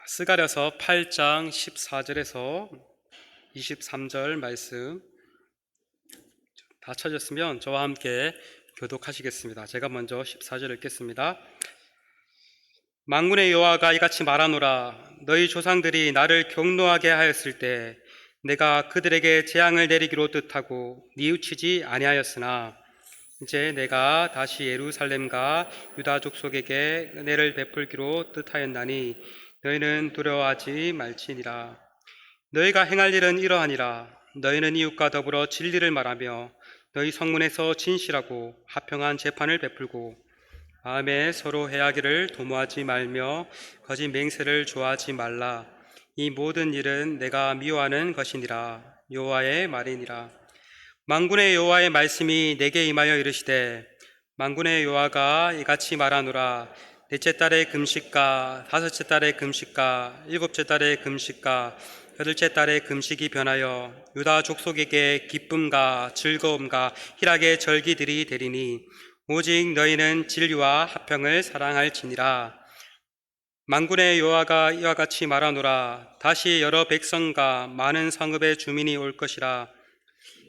스가랴서 8장 14절에서 23절 말씀 다 찾았으면 저와 함께 교독하시겠습니다. 제가 먼저 14절 읽겠습니다. 만군의 여호와가 이같이 말하노라. 너희 조상들이 나를 경노하게 하였을 때 내가 그들에게 재앙을 내리기로 뜻하고 뉘우치지 아니하였으나 이제 내가 다시 예루살렘과 유다 족속에게 은혜를 베풀기로 뜻하였나니 너희는 두려워하지 말지니라. 너희가 행할 일은 이러하니라. 너희는 이웃과 더불어 진리를 말하며 너희 성문에서 진실하고 합평한 재판을 베풀고 마음에 서로 해하기를 도모하지 말며 거짓 맹세를 좋아하지 말라. 이 모든 일은 내가 미워하는 것이니라. 여호와의 말이니라. 만군의 여호와의 말씀이 내게 임하여 이르시되 만군의 여호와가 이같이 말하노라. 넷째 달의 금식과 다섯째 달의 금식과 일곱째 달의 금식과 여덟째 달의 금식이 변하여 유다 족속에게 기쁨과 즐거움과 희락의 절기들이 되리니 오직 너희는 진리와 합평을 사랑할지니라. 만군의 여호와가 이와 같이 말하노라. 다시 여러 백성과 많은 성읍의 주민이 올 것이라.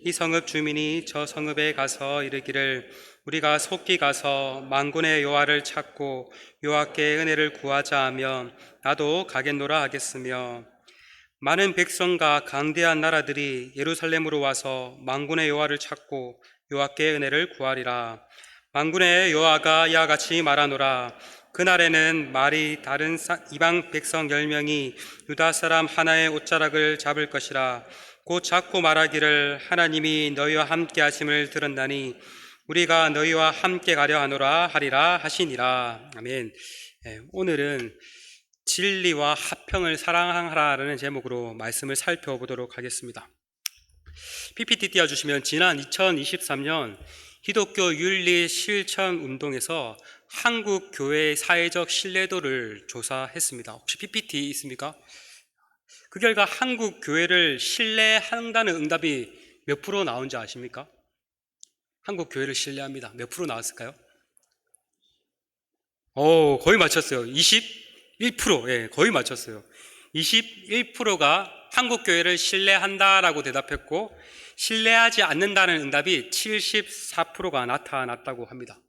이 성읍 주민이 저 성읍에 가서 이르기를 우리가 속히 가서 만군의 여호와를 찾고 여호와께 은혜를 구하자 하면 나도 가겠노라 하겠으며 많은 백성과 강대한 나라들이 예루살렘으로 와서 만군의 여호와를 찾고 여호와께 은혜를 구하리라. 만군의 여호와가 이와 같이 말하노라. 그날에는 말이 다른 이방 백성 10명이 유다 사람 하나의 옷자락을 잡을 것이라. 곧 잡고 말하기를 하나님이 너희와 함께 하심을 들었나니 우리가 너희와 함께 가려 하노라 하리라 하시니라. 아멘. 오늘은 진리와 합평을 사랑하라는 제목으로 말씀을 살펴보도록 하겠습니다. PPT 띄워주시면 지난 2023년 기독교 윤리 실천 운동에서 한국 교회의 사회적 신뢰도를 조사했습니다. 혹시 PPT 있습니까? 그 결과 한국 교회를 신뢰한다는 응답이 몇 프로 나온지 아십니까? 한국 교회를 신뢰합니다. 몇 프로 나왔을까요? 거의 맞췄어요. 21%. 예, 거의 맞췄어요. 21%가 한국 교회를 신뢰한다라고 대답했고 신뢰하지 않는다는 응답이 74%가 나타났다고 합니다.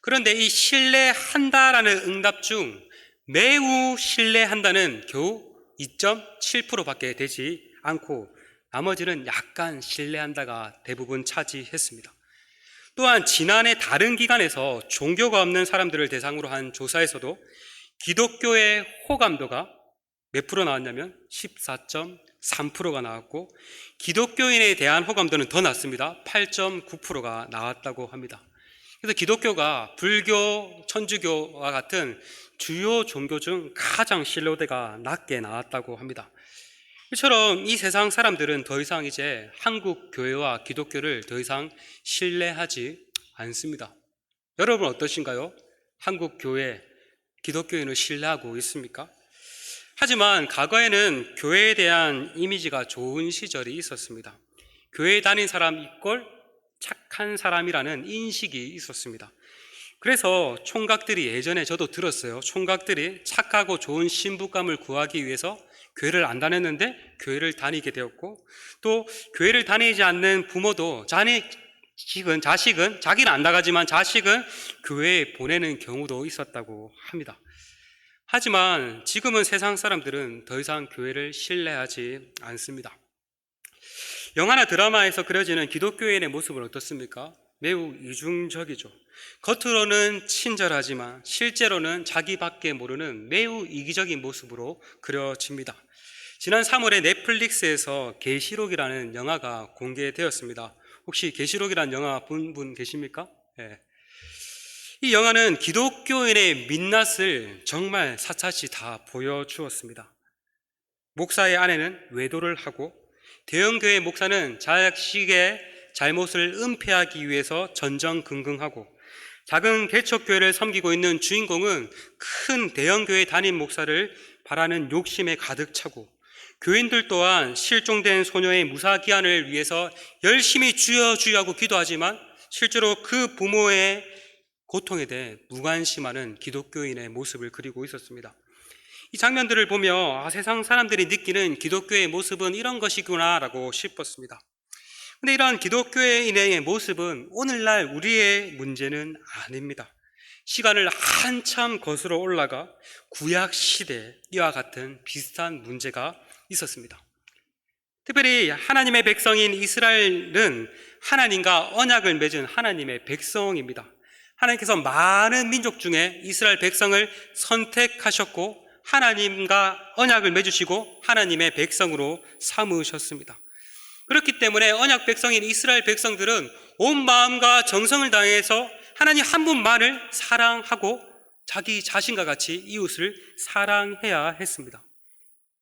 그런데 이 신뢰한다라는 응답 중 매우 신뢰한다는 겨우 2.7%밖에 되지 않고 나머지는 약간 신뢰한다가 대부분 차지했습니다. 또한 지난해 다른 기관에서 종교가 없는 사람들을 대상으로 한 조사에서도 기독교의 호감도가 몇 프로 나왔냐면 14.3%가 나왔고 기독교인에 대한 호감도는 더 낮습니다. 8.9%가 나왔다고 합니다. 그래서 기독교가 불교, 천주교와 같은 주요 종교 중 가장 신뢰도가 낮게 나왔다고 합니다. 이처럼 이 세상 사람들은 더 이상 이제 한국 교회와 기독교를 더 이상 신뢰하지 않습니다. 여러분 어떠신가요? 한국 교회, 기독교인을 신뢰하고 있습니까? 하지만 과거에는 교회에 대한 이미지가 좋은 시절이 있었습니다. 교회 다닌 사람 이꼴 착한 사람이라는 인식이 있었습니다. 그래서 총각들이 예전에 저도 들었어요. 총각들이 착하고 좋은 신부감을 구하기 위해서 교회를 안 다녔는데 교회를 다니게 되었고 또 교회를 다니지 않는 부모도 자식은 자기는 안 나가지만 자식은 교회에 보내는 경우도 있었다고 합니다. 하지만 지금은 세상 사람들은 더 이상 교회를 신뢰하지 않습니다. 영화나 드라마에서 그려지는 기독교인의 모습은 어떻습니까? 매우 이중적이죠. 겉으로는 친절하지만 실제로는 자기밖에 모르는 매우 이기적인 모습으로 그려집니다. 지난 3월에 넷플릭스에서 계시록이라는 영화가 공개되었습니다. 혹시 계시록이라는 영화 본 분 계십니까? 네. 이 영화는 기독교인의 민낯을 정말 샅샅이 다 보여주었습니다. 목사의 아내는 외도를 하고 대형교회 목사는 자식의 잘못을 은폐하기 위해서 전전긍긍하고 작은 개척교회를 섬기고 있는 주인공은 큰 대형교회 담임 목사를 바라는 욕심에 가득 차고 교인들 또한 실종된 소녀의 무사기한을 위해서 열심히 주여 주여 하고 기도하지만 실제로 그 부모의 고통에 대해 무관심하는 기독교인의 모습을 그리고 있었습니다. 이 장면들을 보며 세상 사람들이 느끼는 기독교의 모습은 이런 것이구나라고 싶었습니다. 근데 이러한 기독교인의 모습은 오늘날 우리의 문제는 아닙니다. 시간을 한참 거슬러 올라가 구약 시대 이와 같은 비슷한 문제가 있었습니다. 특별히 하나님의 백성인 이스라엘은 하나님과 언약을 맺은 하나님의 백성입니다. 하나님께서 많은 민족 중에 이스라엘 백성을 선택하셨고 하나님과 언약을 맺으시고 하나님의 백성으로 삼으셨습니다. 그렇기 때문에 언약 백성인 이스라엘 백성들은 온 마음과 정성을 다해서 하나님 한 분만을 사랑하고 자기 자신과 같이 이웃을 사랑해야 했습니다.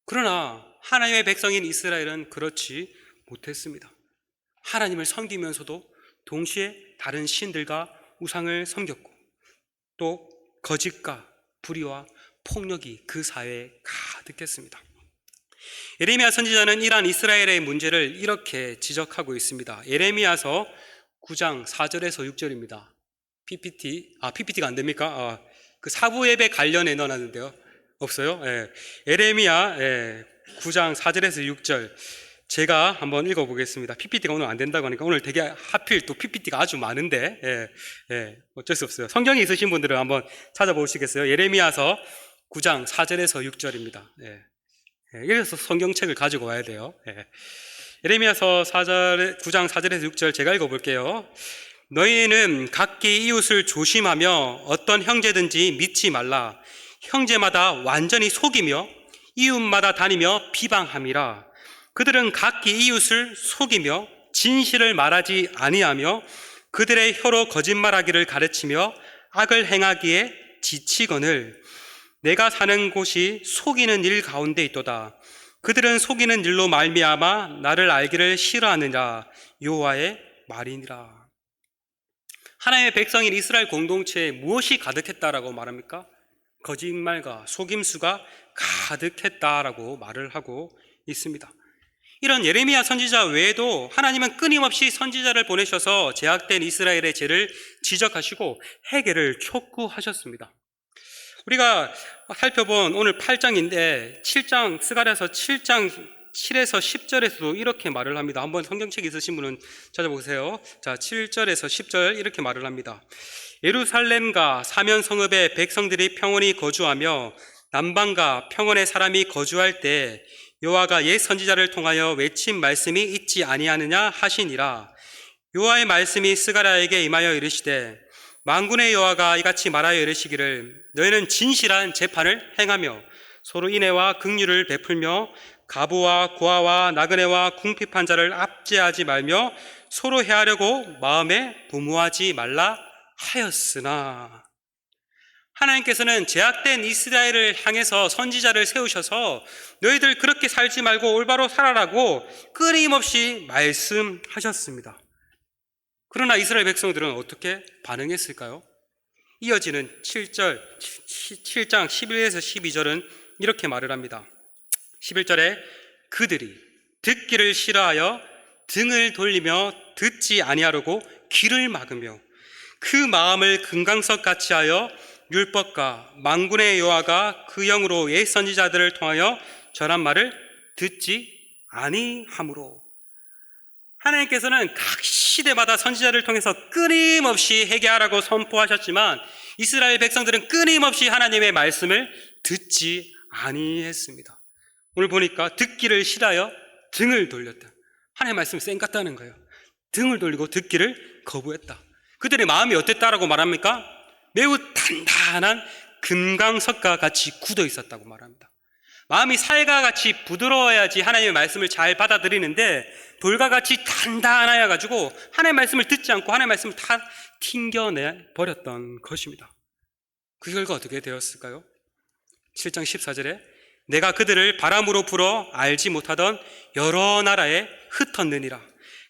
그러나 하나님의 백성인 이스라엘은 그렇지 못했습니다. 하나님을 섬기면서도 동시에 다른 신들과 우상을 섬겼고 또 거짓과 불의와 폭력이 그 사회에 가득했습니다. 예레미야 선지자는 이러한 이스라엘의 문제를 이렇게 지적하고 있습니다. 예레미야서 9장 4절에서 6절입니다. PPT가 안 됩니까? 그 사부 예배 관련에 넣어놨는데요. 없어요? 예레미야 9장 4절에서 6절 제가 한번 읽어보겠습니다. PPT가 오늘 안 된다고 하니까 오늘 되게 하필 또 PPT가 아주 많은데 어쩔 수 없어요. 성경이 있으신 분들은 한번 찾아보시겠어요? 예레미야서 9장 4절에서 6절입니다. 이래서 성경책을 가지고 와야 돼요. 예레미야서 9장 4절에서 6절 제가 읽어볼게요. 너희는 각기 이웃을 조심하며 어떤 형제든지 믿지 말라. 형제마다 완전히 속이며 이웃마다 다니며 비방함이라. 그들은 각기 이웃을 속이며 진실을 말하지 아니하며 그들의 혀로 거짓말하기를 가르치며 악을 행하기에 지치거늘 내가 사는 곳이 속이는 일 가운데 있도다. 그들은 속이는 일로 말미암아 나를 알기를 싫어하느냐 여호와의 말이니라. 하나님의 백성인 이스라엘 공동체에 무엇이 가득했다라고 말합니까? 거짓말과 속임수가 가득했다라고 말을 하고 있습니다. 이런 예레미야 선지자 외에도 하나님은 끊임없이 선지자를 보내셔서 제약된 이스라엘의 죄를 지적하시고 해결을 촉구하셨습니다. 우리가 살펴본 오늘 8장인데 7장 스가랴서 7장 7에서 10절에서도 이렇게 말을 합니다. 한번 성경책 있으신 분은 찾아보세요. 자, 7절에서 10절 이렇게 말을 합니다. 예루살렘과 사면 성읍에 백성들이 평온히 거주하며 남방과 평원의 사람이 거주할 때 여호와가 옛 선지자를 통하여 외친 말씀이 있지 아니하느냐 하시니라. 여호와의 말씀이 스가랴에게 임하여 이르시되 만군의 여호와가 이같이 말하여 이르시기를 너희는 진실한 재판을 행하며 서로 인애와 긍휼을 베풀며 가부와 고아와 나그네와 궁핍한 자를 압제하지 말며 서로 해하려고 마음에 도모하지 말라 하였으나. 하나님께서는 제약된 이스라엘을 향해서 선지자를 세우셔서 너희들 그렇게 살지 말고 올바로 살아라고 끊임없이 말씀하셨습니다. 그러나 이스라엘 백성들은 어떻게 반응했을까요? 이어지는 7장 11에서 12절은 이렇게 말을 합니다. 11절에 그들이 듣기를 싫어하여 등을 돌리며 듣지 아니하려고 귀를 막으며 그 마음을 금강석 같이 하여 율법과 만군의 여호와가 그 영으로 옛 선지자들을 통하여 전한 말을 듣지 아니하므로. 하나님께서는 각 시대마다 선지자를 통해서 끊임없이 회개하라고 선포하셨지만 이스라엘 백성들은 끊임없이 하나님의 말씀을 듣지 아니했습니다. 오늘 보니까 듣기를 싫어하여 등을 돌렸다. 하나님의 말씀이 쌩 같다는 거예요. 등을 돌리고 듣기를 거부했다. 그들의 마음이 어땠다라고 말합니까? 매우 단단한 금강석과 같이 굳어 있었다고 말합니다. 마음이 살과 같이 부드러워야지 하나님의 말씀을 잘 받아들이는데 돌과 같이 단단하여 가지고 하나님의 말씀을 듣지 않고 하나님의 말씀을 다 튕겨내 버렸던 것입니다. 그 결과 어떻게 되었을까요? 7장 14절에 내가 그들을 바람으로 불어 알지 못하던 여러 나라에 흩었느니라.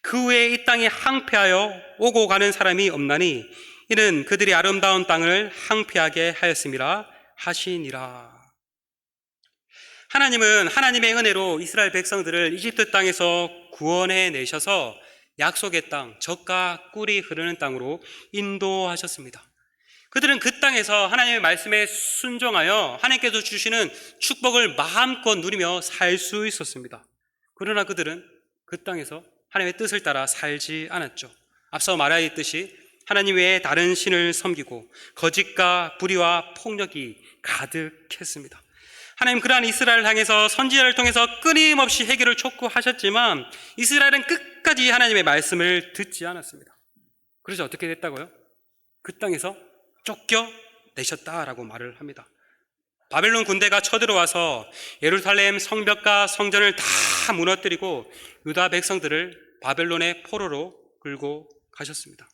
그 후에 이 땅에 항폐하여 오고 가는 사람이 없나니 이는 그들이 아름다운 땅을 항폐하게 하였음이라 하시니라. 하나님은 하나님의 은혜로 이스라엘 백성들을 이집트 땅에서 구원해 내셔서 약속의 땅, 젖과 꿀이 흐르는 땅으로 인도하셨습니다. 그들은 그 땅에서 하나님의 말씀에 순종하여 하나님께서 주시는 축복을 마음껏 누리며 살 수 있었습니다. 그러나 그들은 그 땅에서 하나님의 뜻을 따라 살지 않았죠. 앞서 말하였듯이 하나님 외에 다른 신을 섬기고 거짓과 불의와 폭력이 가득했습니다. 하나님 그러한 이스라엘을 향해서 선지자를 통해서 끊임없이 해결을 촉구하셨지만 이스라엘은 끝까지 하나님의 말씀을 듣지 않았습니다. 그래서 어떻게 됐다고요? 그 땅에서 쫓겨내셨다라고 말을 합니다. 바벨론 군대가 쳐들어와서 예루살렘 성벽과 성전을 다 무너뜨리고 유다 백성들을 바벨론의 포로로 끌고 가셨습니다.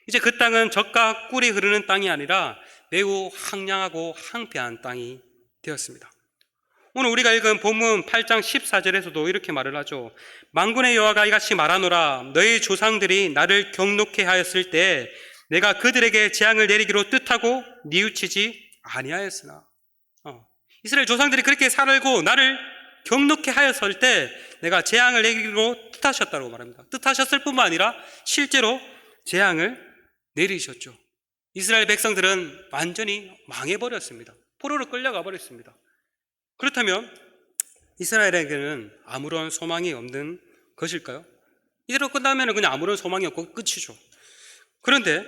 이제 그 땅은 젖과 꿀이 흐르는 땅이 아니라 매우 황량하고 황폐한 땅이 되었습니다. 오늘 우리가 읽은 본문 8장 14절에서도 이렇게 말을 하죠. 만군의 여호와가 이같이 말하노라. 너희 조상들이 나를 경노케 하였을 때 내가 그들에게 재앙을 내리기로 뜻하고 뉘우치지 아니하였으나. 이스라엘 조상들이 그렇게 살고 나를 경노케 하였을 때 내가 재앙을 내리기로 뜻하셨다고 말합니다. 뜻하셨을 뿐만 아니라 실제로 재앙을 내리셨죠. 이스라엘 백성들은 완전히 망해버렸습니다. 포로로 끌려가 버렸습니다. 그렇다면 이스라엘에게는 아무런 소망이 없는 것일까요? 이대로 끝나면 그냥 아무런 소망이 없고 끝이죠. 그런데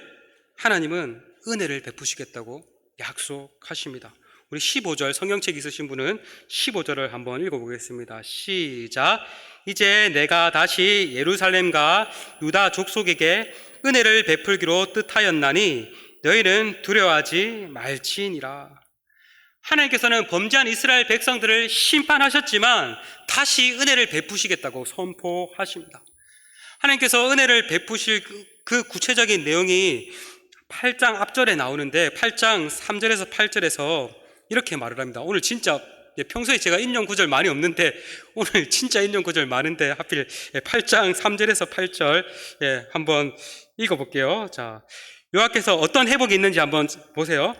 하나님은 은혜를 베푸시겠다고 약속하십니다. 우리 15절 성경책 있으신 분은 15절을 한번 읽어보겠습니다. 시작. 이제 내가 다시 예루살렘과 유다 족속에게 은혜를 베풀기로 뜻하였나니 너희는 두려워하지 말지니라. 하나님께서는 범죄한 이스라엘 백성들을 심판하셨지만 다시 은혜를 베푸시겠다고 선포하십니다. 하나님께서 은혜를 베푸실 그 구체적인 내용이 8장 앞절에 나오는데 8장 3절에서 8절에서 이렇게 말을 합니다. 오늘 진짜 평소에 제가 인용 구절 많이 없는데 오늘 진짜 인용 구절 많은데 하필 8장 3절에서 8절 한번 읽어볼게요. 자, 여호와께서 어떤 회복이 있는지 한번 보세요.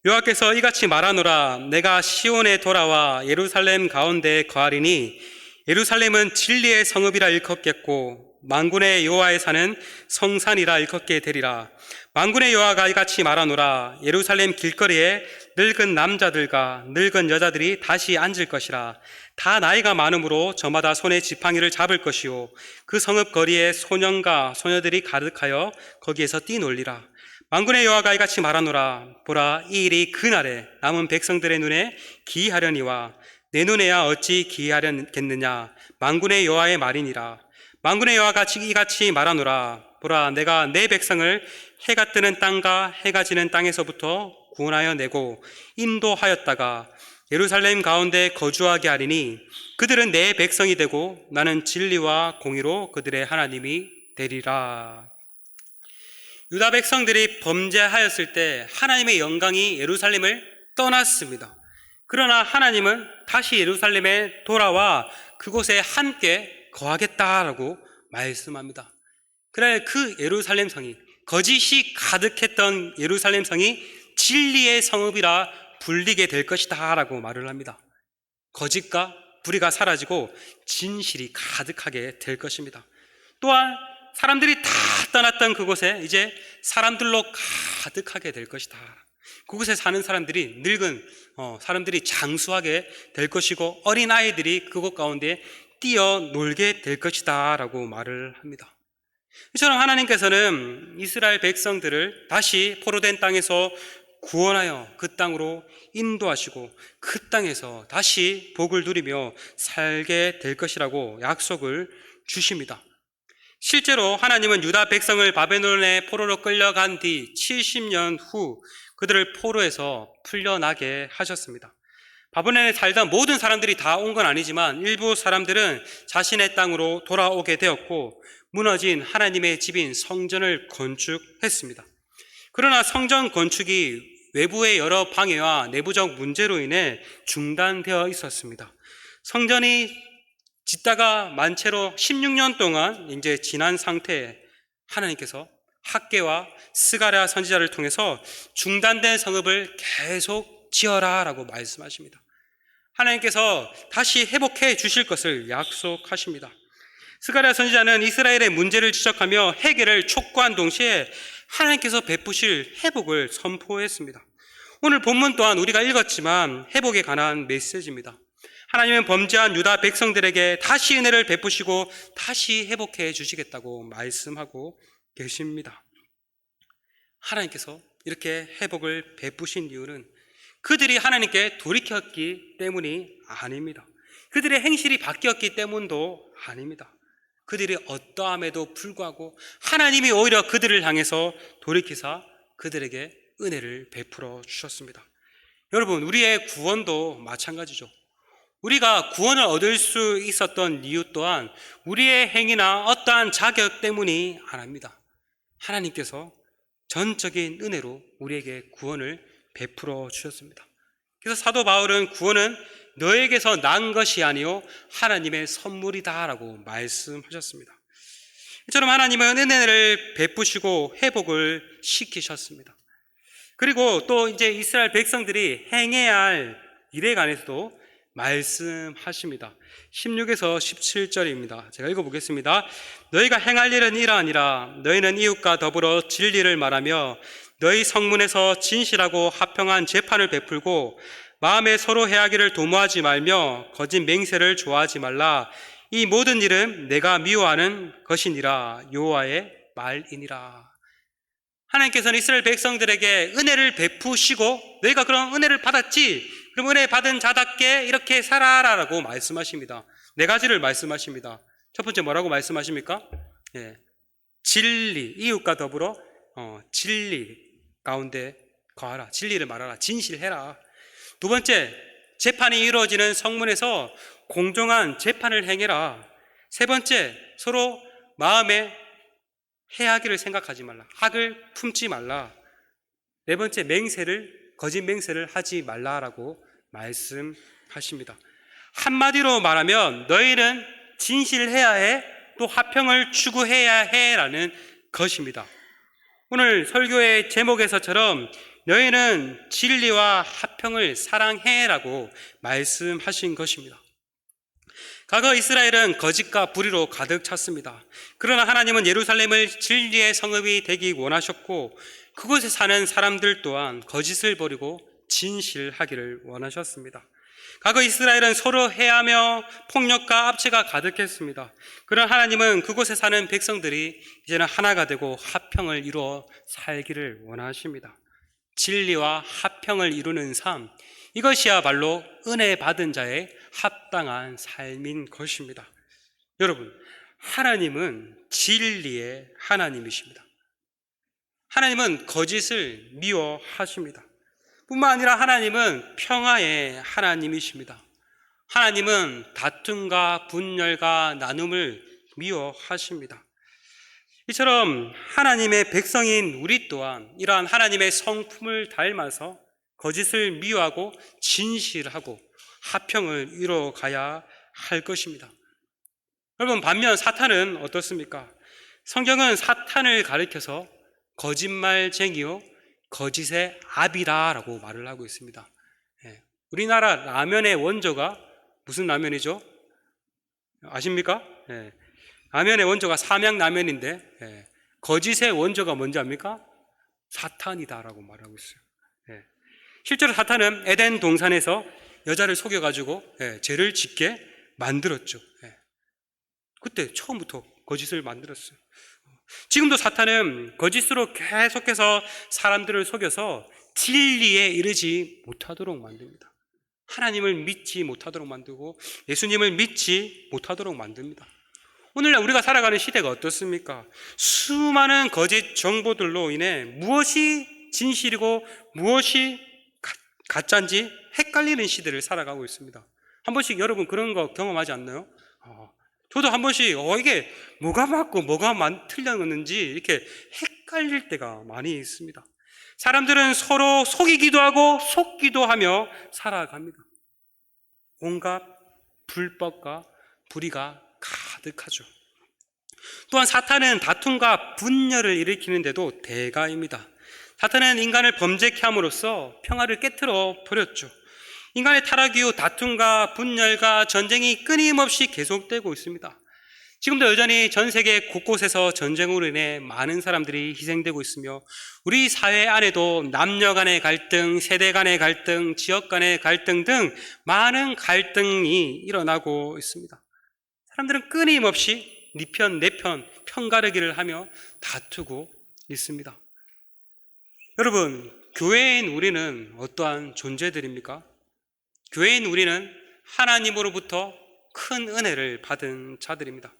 여호와께서 이같이 말하노라. 내가 시온에 돌아와 예루살렘 가운데 거하리니 예루살렘은 진리의 성읍이라 일컫겠고 만군의 여호와의 산은 성산이라 일컫게 되리라. 만군의 여호와가 이같이 말하노라. 예루살렘 길거리에 늙은 남자들과 늙은 여자들이 다시 앉을 것이라. 다 나이가 많으므로 저마다 손에 지팡이를 잡을 것이요 그 성읍 거리에 소년과 소녀들이 가득하여 거기에서 뛰놀리라. 만군의 여호와가 이같이 말하노라. 보라, 이 일이 그날에 남은 백성들의 눈에 기이하려니와 내 눈에야 어찌 기이하려겠느냐. 만군의 여호와의 말이니라. 만군의 여호와가 이같이 말하노라. 보라, 내가 내 백성을 해가 뜨는 땅과 해가 지는 땅에서부터 구원하여 내고 인도하였다가 예루살렘 가운데 거주하게 하리니 그들은 내 백성이 되고 나는 진리와 공의로 그들의 하나님이 되리라. 유다 백성들이 범죄하였을 때 하나님의 영광이 예루살렘을 떠났습니다. 그러나 하나님은 다시 예루살렘에 돌아와 그곳에 함께 거하겠다라고 말씀합니다. 그래 그 예루살렘 성이 거짓이 가득했던 예루살렘 성이 진리의 성읍이라 불리게 될 것이다 라고 말을 합니다. 거짓과 불의가 사라지고 진실이 가득하게 될 것입니다. 또한 사람들이 다 떠났던 그곳에 이제 사람들로 가득하게 될 것이다. 그곳에 사는 사람들이 늙은 사람들이 장수하게 될 것이고 어린 아이들이 그곳 가운데 뛰어놀게 될 것이다 라고 말을 합니다. 이처럼 하나님께서는 이스라엘 백성들을 다시 포로된 땅에서 구원하여 그 땅으로 인도하시고 그 땅에서 다시 복을 누리며 살게 될 것이라고 약속을 주십니다. 실제로 하나님은 유다 백성을 바벨론의 포로로 끌려간 뒤 70년 후 그들을 포로에서 풀려나게 하셨습니다. 바벨론에 살던 모든 사람들이 다 온 건 아니지만 일부 사람들은 자신의 땅으로 돌아오게 되었고 무너진 하나님의 집인 성전을 건축했습니다. 그러나 성전 건축이 외부의 여러 방해와 내부적 문제로 인해 중단되어 있었습니다. 성전이 짓다가 만체로 16년 동안 이제 지난 상태에 하나님께서 학개와 스가랴 선지자를 통해서 중단된 성읍을 계속 지어라라고 말씀하십니다. 하나님께서 다시 회복해 주실 것을 약속하십니다. 스가랴 선지자는 이스라엘의 문제를 지적하며 해결을 촉구한 동시에 하나님께서 베푸실 회복을 선포했습니다. 오늘 본문 또한 우리가 읽었지만 회복에 관한 메시지입니다. 하나님은 범죄한 유다 백성들에게 다시 은혜를 베푸시고 다시 회복해 주시겠다고 말씀하고 계십니다. 하나님께서 이렇게 회복을 베푸신 이유는 그들이 하나님께 돌이켰기 때문이 아닙니다. 그들의 행실이 바뀌었기 때문도 아닙니다. 그들이 어떠함에도 불구하고 하나님이 오히려 그들을 향해서 돌이키사 그들에게 은혜를 베풀어 주셨습니다. 여러분, 우리의 구원도 마찬가지죠. 우리가 구원을 얻을 수 있었던 이유 또한 우리의 행위나 어떠한 자격 때문이 아닙니다. 하나님께서 전적인 은혜로 우리에게 구원을 베풀어 주셨습니다. 그래서 사도 바울은 구원은 너에게서 난 것이 아니요 하나님의 선물이다라고 말씀하셨습니다. 이처럼 하나님은 은혜를 베푸시고 회복을 시키셨습니다. 그리고 또 이제 이스라엘 백성들이 행해야 할 일에 관해서도 말씀하십니다. 16에서 17절입니다. 제가 읽어보겠습니다. 너희가 행할 일은 이러하니라. 너희는 이웃과 더불어 진리를 말하며 너희 성문에서 진실하고 합평한 재판을 베풀고 마음에 서로 해하기를 도모하지 말며 거짓 맹세를 좋아하지 말라. 이 모든 일은 내가 미워하는 것이니라. 여호와의 말이니라. 하나님께서는 이스라엘 백성들에게 은혜를 베푸시고 너희가 그런 은혜를 받았지, 그럼 은혜 받은 자답게 이렇게 살아라라고 말씀하십니다. 네 가지를 말씀하십니다. 첫 번째 뭐라고 말씀하십니까? 진리, 이웃과 더불어 진리 가운데 거하라. 진리를 말하라. 진실해라. 두 번째, 재판이 이루어지는 성문에서 공정한 재판을 행해라. 세 번째, 서로 마음에 해하기를 생각하지 말라. 학을 품지 말라. 네 번째, 거짓 맹세를 하지 말라라고 말씀하십니다. 한마디로 말하면 너희는 진실해야 해, 또 화평을 추구해야 해라는 것입니다. 오늘 설교의 제목에서처럼 너희는 진리와 화평을 사랑해라고 말씀하신 것입니다. 과거 이스라엘은 거짓과 불의로 가득 찼습니다. 그러나 하나님은 예루살렘을 진리의 성읍이 되기 원하셨고 그곳에 사는 사람들 또한 거짓을 버리고 진실하기를 원하셨습니다. 과거 이스라엘은 서로 해하며 폭력과 압제가 가득했습니다. 그러나 하나님은 그곳에 사는 백성들이 이제는 하나가 되고 화평을 이루어 살기를 원하십니다. 진리와 화평을 이루는 삶, 이것이야말로 은혜 받은 자의 합당한 삶인 것입니다. 여러분, 하나님은 진리의 하나님이십니다. 하나님은 거짓을 미워하십니다. 뿐만 아니라 하나님은 평화의 하나님이십니다. 하나님은 다툼과 분열과 나눔을 미워하십니다. 이처럼 하나님의 백성인 우리 또한 이러한 하나님의 성품을 닮아서 거짓을 미워하고 진실하고 화평을 이뤄가야 할 것입니다. 여러분, 반면 사탄은 어떻습니까? 성경은 사탄을 가리켜서 거짓말쟁이요 거짓의 아비다라고 말을 하고 있습니다. 우리나라 라면의 원조가 무슨 라면이죠? 아십니까? 라면의 원조가 삼양라면인데 거짓의 원조가 뭔지 압니까? 사탄이다라고 말하고 있어요. 실제로 사탄은 에덴 동산에서 여자를 속여가지고 죄를 짓게 만들었죠. 그때 처음부터 거짓을 만들었어요. 지금도 사탄은 거짓으로 계속해서 사람들을 속여서 진리에 이르지 못하도록 만듭니다. 하나님을 믿지 못하도록 만들고 예수님을 믿지 못하도록 만듭니다. 오늘날 우리가 살아가는 시대가 어떻습니까? 수많은 거짓 정보들로 인해 무엇이 진실이고 무엇이 가짜인지 헷갈리는 시대를 살아가고 있습니다. 한 번씩 여러분 그런 거 경험하지 않나요? 저도 한 번씩 이게 뭐가 맞고 뭐가 틀렸는지 이렇게 헷갈릴 때가 많이 있습니다. 사람들은 서로 속이기도 하고 속기도 하며 살아갑니다. 온갖 불법과 불의가 가득하죠. 또한 사탄은 다툼과 분열을 일으키는데도 대가입니다. 사탄은 인간을 범죄케 함으로써 평화를 깨트려 버렸죠. 인간의 타락 이후 다툼과 분열과 전쟁이 끊임없이 계속되고 있습니다. 지금도 여전히 전 세계 곳곳에서 전쟁으로 인해 많은 사람들이 희생되고 있으며 우리 사회 안에도 남녀 간의 갈등, 세대 간의 갈등, 지역 간의 갈등 등 많은 갈등이 일어나고 있습니다. 사람들은 끊임없이 네 편, 내 편, 편가르기를 하며 다투고 있습니다. 여러분, 교회인 우리는 어떠한 존재들입니까? 교회인 우리는 하나님으로부터 큰 은혜를 받은 자들입니다.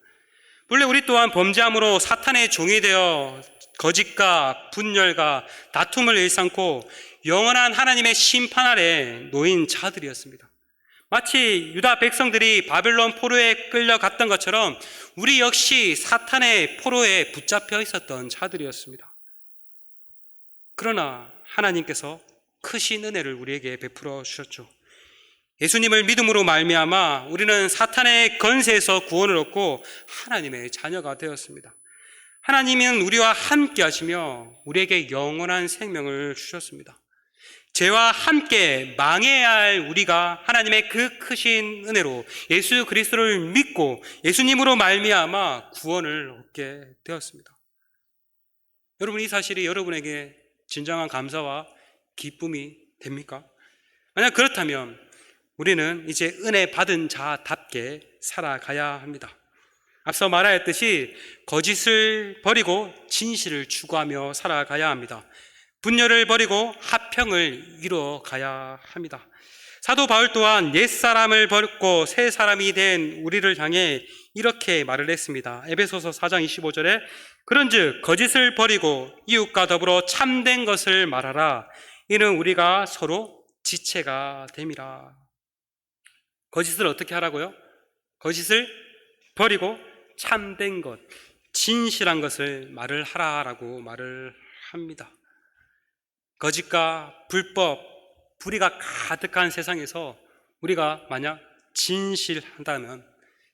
원래 우리 또한 범죄함으로 사탄의 종이 되어 거짓과 분열과 다툼을 일삼고 영원한 하나님의 심판 아래 놓인 자들이었습니다. 마치 유다 백성들이 바벨론 포로에 끌려갔던 것처럼 우리 역시 사탄의 포로에 붙잡혀 있었던 자들이었습니다. 그러나 하나님께서 크신 은혜를 우리에게 베풀어 주셨죠. 예수님을 믿음으로 말미암아 우리는 사탄의 권세에서 구원을 얻고 하나님의 자녀가 되었습니다. 하나님은 우리와 함께 하시며 우리에게 영원한 생명을 주셨습니다. 죄와 함께 망해야 할 우리가 하나님의 그 크신 은혜로 예수 그리스도를 믿고 예수님으로 말미암아 구원을 얻게 되었습니다. 여러분, 이 사실이 여러분에게 진정한 감사와 기쁨이 됩니까? 만약 그렇다면 우리는 이제 은혜 받은 자답게 살아가야 합니다. 앞서 말하였듯이 거짓을 버리고 진실을 추구하며 살아가야 합니다. 분열을 버리고 화평을 이루어가야 합니다. 사도 바울 또한 옛사람을 버리고 새 사람이 된 우리를 향해 이렇게 말을 했습니다. 에베소서 4장 25절에 그런즉 거짓을 버리고 이웃과 더불어 참된 것을 말하라. 이는 우리가 서로 지체가 됨이라. 거짓을 어떻게 하라고요? 거짓을 버리고 참된 것, 진실한 것을 말을 하라라고 말을 합니다. 거짓과 불법, 불의가 가득한 세상에서 우리가 만약 진실한다면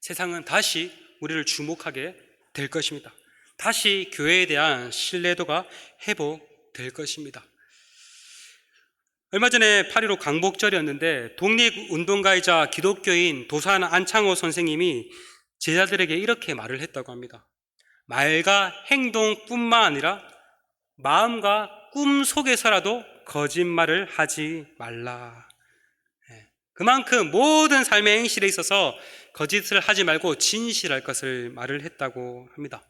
세상은 다시 우리를 주목하게 될 것입니다. 다시 교회에 대한 신뢰도가 회복될 것입니다. 얼마 전에 8.15 광복절이었는데 독립운동가이자 기독교인 도산 안창호 선생님이 제자들에게 이렇게 말을 했다고 합니다. 말과 행동뿐만 아니라 마음과 꿈 속에서라도 거짓말을 하지 말라. 그만큼 모든 삶의 행실에 있어서 거짓을 하지 말고 진실할 것을 말을 했다고 합니다.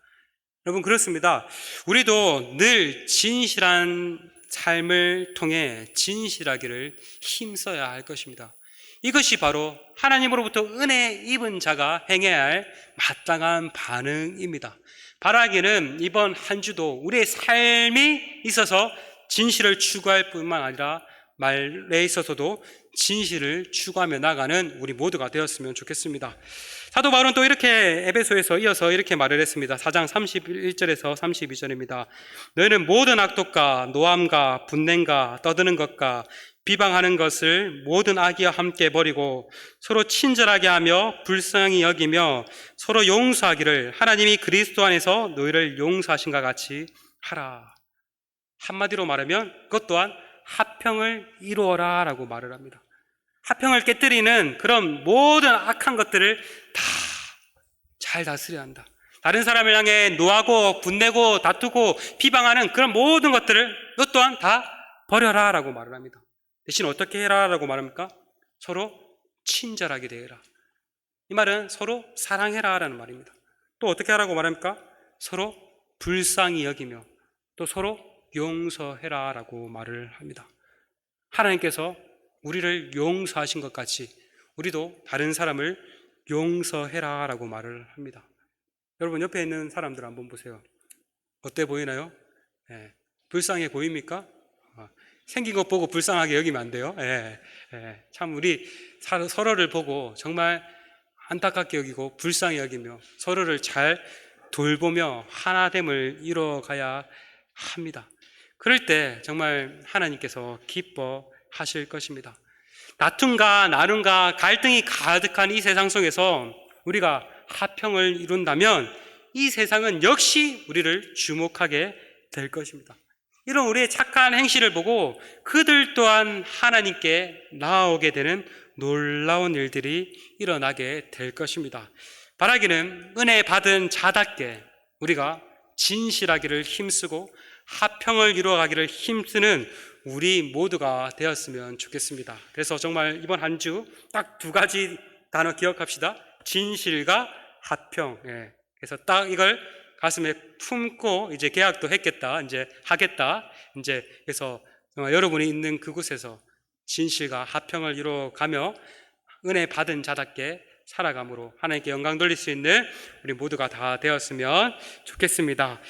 여러분, 그렇습니다. 우리도 늘 진실한 삶을 통해 진실하기를 힘써야 할 것입니다. 이것이 바로 하나님으로부터 은혜 입은 자가 행해야 할 마땅한 반응입니다. 바라기는 이번 한 주도 우리의 삶이 있어서 진실을 추구할 뿐만 아니라 말에 있어서도 진실을 추구하며 나가는 우리 모두가 되었으면 좋겠습니다. 사도 바울은 또 이렇게 에베소에서 이어서 이렇게 말을 했습니다. 4장 31절에서 32절입니다. 너희는 모든 악독과 노함과 분냄과 떠드는 것과 비방하는 것을 모든 악의와 함께 버리고 서로 친절하게 하며 불쌍히 여기며 서로 용서하기를 하나님이 그리스도 안에서 너희를 용서하신 것 같이 하라. 한마디로 말하면 그것 또한 화평을 이루어라 라고 말을 합니다. 화평을 깨뜨리는 그런 모든 악한 것들을 다 잘 다스려야 한다. 다른 사람을 향해 노하고 분내고 다투고 비방하는 그런 모든 것들을 너 또한 다 버려라 라고 말을 합니다. 대신 어떻게 해라 라고 말합니까? 서로 친절하게 대해라. 이 말은 서로 사랑해라 라는 말입니다. 또 어떻게 하라고 말합니까? 서로 불쌍히 여기며 또 서로 용서해라 라고 말을 합니다. 하나님께서 우리를 용서하신 것 같이 우리도 다른 사람을 용서해라 라고 말을 합니다. 여러분, 옆에 있는 사람들 한번 보세요. 어때 보이나요? 불쌍해 보입니까? 생긴 것 보고 불쌍하게 여기면 안 돼요. 참 우리 서로를 보고 정말 안타깝게 여기고 불쌍히 여기며 서로를 잘 돌보며 하나됨을 이뤄가야 합니다. 그럴 때 정말 하나님께서 기뻐하실 것입니다. 다툼과 나눔과 갈등이 가득한 이 세상 속에서 우리가 화평을 이룬다면 이 세상은 역시 우리를 주목하게 될 것입니다. 이런 우리의 착한 행실을 보고 그들 또한 하나님께 나아오게 되는 놀라운 일들이 일어나게 될 것입니다. 바라기는 은혜 받은 자답게 우리가 진실하기를 힘쓰고 화평을 이루어가기를 힘쓰는 우리 모두가 되었으면 좋겠습니다. 그래서 정말 이번 한 주 딱 두 가지 단어 기억합시다. 진실과 화평. 예. 그래서 딱 이걸 가슴에 품고 이제 계약도 했겠다. 이제 하겠다. 이제 그래서 정말 여러분이 있는 그곳에서 진실과 화평을 이루어가며 은혜 받은 자답게 살아감으로 하나님께 영광 돌릴 수 있는 우리 모두가 다 되었으면 좋겠습니다.